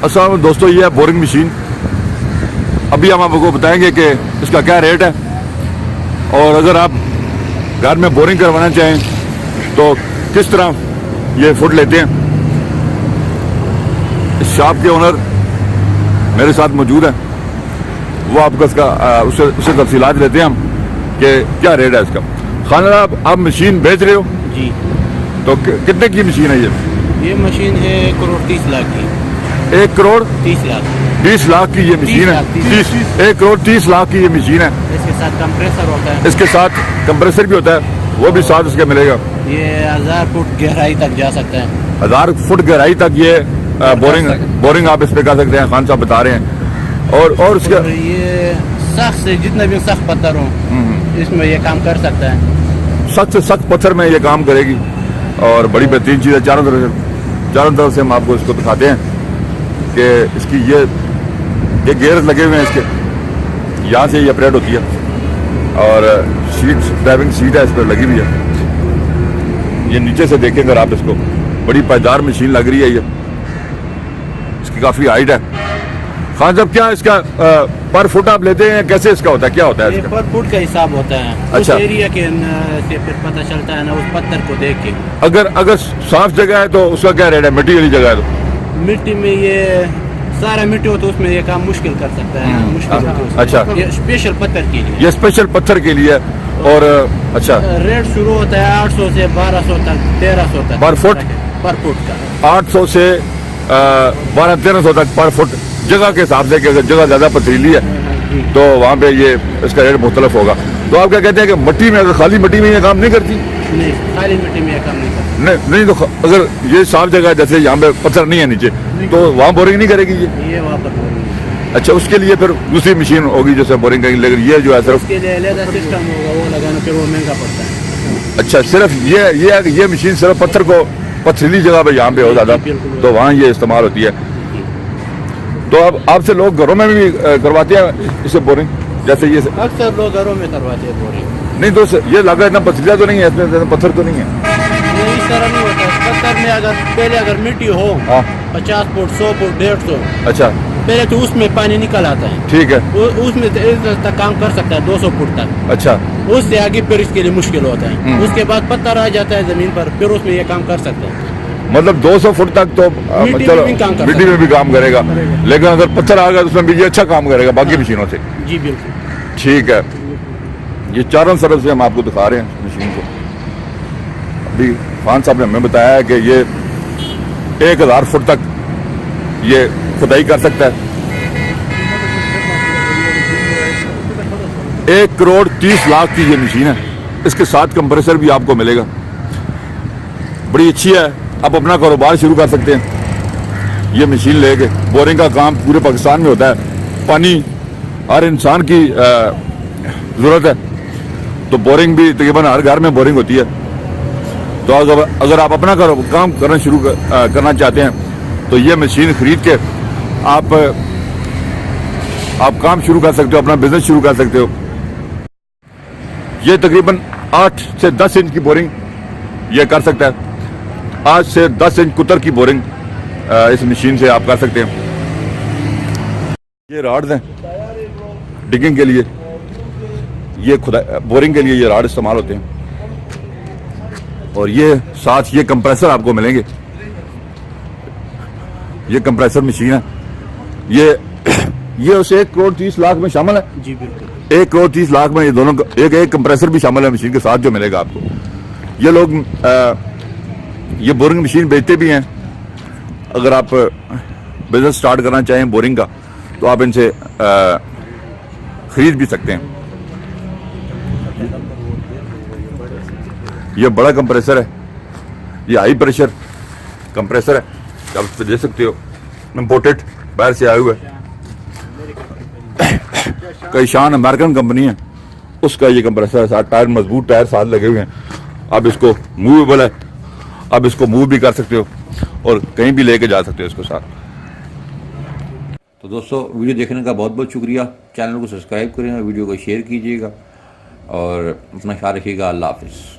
अस्सलाम वालेकुम दोस्तों, ये है बोरिंग मशीन। अभी हम आपको बताएंगे कि इसका क्या रेट है और अगर आप घर में बोरिंग करवाना चाहें तो किस तरह ये फुट लेते हैं। इस शॉप के ओनर मेरे साथ मौजूद है, वो आपको इसका उससे तफसीलात लेते हैं हम कि क्या रेट है इसका। खान आप मशीन बेच रहे हो जी? तो कितने की मशीन है ये मशीन है 1 करोड़ 30 लाख की। 1 करोड़ 30 लाख 20 लाख की ये मशीन है। 1 करोड़ 30 लाख की ये मशीन है। इसके साथ कंप्रेसर होता है। इसके साथ कंप्रेसर भी होता है, वो भी साथ इसके मिलेगा। ये 1000 फुट गहराई तक जा सकता है। 1000 फुट गहराई तक ये बोरिंग आप इस पे कर सकते हैं। खान साहब बता रहे हैं। और उसका ये सख्त से जितना भी सख्त पत्थर हो इसमें ये काम कर सकता है। सख्त से सख्त पत्थर में ये काम करेगी और बड़ी बेहतरीन चीज़ है। चारों तरफ से हम आपको इसको दिखाते हैं कि इसकी ये गियर लगे हुए हैं इसके, यहाँ से ये ऑपरेट होती है और ड्राइविंग सीट है इस पर लगी हुई है। ये नीचे से देखें अगर आप इसको, बड़ी पायदार मशीन लग रही है ये। इसकी काफ़ी हाइट है। खान साहब क्या इसका पर फुट आप लेते हैं, कैसे इसका होता है, क्या होता है ये इसका? पर फुट का हिसाब होता है। अच्छा। उस एरिया के से फिर पता चलता है ना, उस पत्थर को देख के। अगर साफ जगह है तो उसका क्या रेट है? मिट्टी वाली जगह है तो मिट्टी में ये सारा मिट्टी हो तो उसमें ये काम मुश्किल कर सकता है। मुश्किल होती है उसमें। अच्छा। ये स्पेशल पत्थर के लिए। ये स्पेशल पत्थर के लिए। और अच्छा, रेट शुरू होता है 800 से 1200 तक, 1300 तक पर फुट? पर फुट का 800 से 1200-1300 तक पर फुट, जगह के हिसाब से। कि अगर जगह ज़्यादा पथरीली है तो वहाँ पे ये इसका रेट मुख्तलिफ होगा। तो आप क्या कहते हैं कि मिट्टी में, अगर खाली मिट्टी में ये काम नहीं करती? नहीं, खाली मिट्टी में ये काम नहीं करती। नहीं तो अगर ये साफ जगह है, जैसे यहाँ पे पत्थर नहीं है नीचे, तो वहाँ बोरिंग नहीं करेगी ये? वहाँ पर बोरिंग। अच्छा, उसके लिए फिर दूसरी मशीन होगी जैसे बोरिंग करेगी, लेकिन ये जो है सिर्फ उसके लिए लेदर सिस्टम होगा, वो लगाना फिर वो महंगा पड़ता है। अच्छा, सिर्फ ये मशीन सिर्फ पत्थर को, पथरीली जगह पे यहाँ पे हो ज़्यादा तो वहाँ ये इस्तेमाल होती है। तो अब आपसे लोग घरों में भी करवाते हैं इसे बोरिंग, जैसे ये अक्सर लोग घरों में करवाते हैं बोरिंग। नहीं तो ये लगा इतना पथरीला तो नहीं है, इसमें पत्थर तो नहीं है? ये इस तरह नहीं होता है। पत्थर में अगर मिट्टी हो 50 फुट 100 फुट 150, अच्छा, पहले तो उसमें पानी निकल आता है। ठीक है। उसमें तक काम कर सकता है 200 फुट तक। अच्छा, उससे आगे फिर इसके लिए मुश्किल होता है। उसके बाद पत्थर आ जाता है जमीन पर, फिर उसमें ये काम कर सकता है। मतलब 200 फुट तक तो मिट्टी में भी काम करेगा, लेकिन अगर पत्थर आ गया तो उसमें भी ये अच्छा काम करेगा बाकी मशीनों से। जी बिल्कुल। ठीक है। ये चारों तरफ से हम आपको दिखा रहे हैं मशीन को। अभी खान साहब ने हमें बताया है कि ये 1000 फुट तक ये खुदाई कर सकता है। 1 करोड़ 30 लाख की ये मशीन है। इसके साथ कंप्रेसर भी आपको मिलेगा। बड़ी अच्छी है, आप अपना कारोबार शुरू कर सकते हैं ये मशीन लेके। बोरिंग का काम पूरे पाकिस्तान में होता है, पानी हर इंसान की ज़रूरत है, तो बोरिंग भी तकरीबन हर घर में बोरिंग होती है। तो अगर आप अपना काम करना शुरू करना चाहते हैं तो ये मशीन खरीद के आप काम शुरू कर सकते हो, अपना बिजनेस शुरू कर सकते हो। ये तकरीबन 8 से 10 इंच की बोरिंग ये कर सकता है। 8 से 10 इंच कुतर की बोरिंग इस मशीन से आप कर सकते हैं। ये राड्स हैं डिगिंग के लिए, ये बोरिंग के लिए ये राड इस्तेमाल होते हैं। और ये साथ ये कंप्रेसर आपको मिलेंगे। ये कंप्रेसर मशीन है, ये उस 1 करोड़ 30 लाख में शामिल है। जी बिल्कुल। 1 करोड़ 30 लाख में ये दोनों एक कंप्रेसर भी शामिल है मशीन के साथ जो मिलेगा आपको। ये लोग ये बोरिंग मशीन बेचते भी हैं। अगर आप बिजनेस स्टार्ट करना चाहें बोरिंग का तो आप इनसे खरीद भी सकते हैं। ये बड़ा कंप्रेसर है, ये हाई प्रेशर कंप्रेसर है, आप इस पर दे सकते हो। इम्पोर्टेड बाहर से आए हुए कई शान अमेरिकन कंपनी है, उसका ये कंप्रेसर है। साथ टायर, मजबूत टायर साथ लगे हुए हैं। अब इसको मूवेबल है, अब इसको मूव भी कर सकते हो और कहीं भी लेके जा सकते हो इसको साथ। तो दोस्तों, वीडियो देखने का बहुत बहुत शुक्रिया। चैनल को सब्सक्राइब करें और वीडियो को शेयर कीजिएगा और अपना ख्याल रखिएगा। अल्लाह हाफिज़।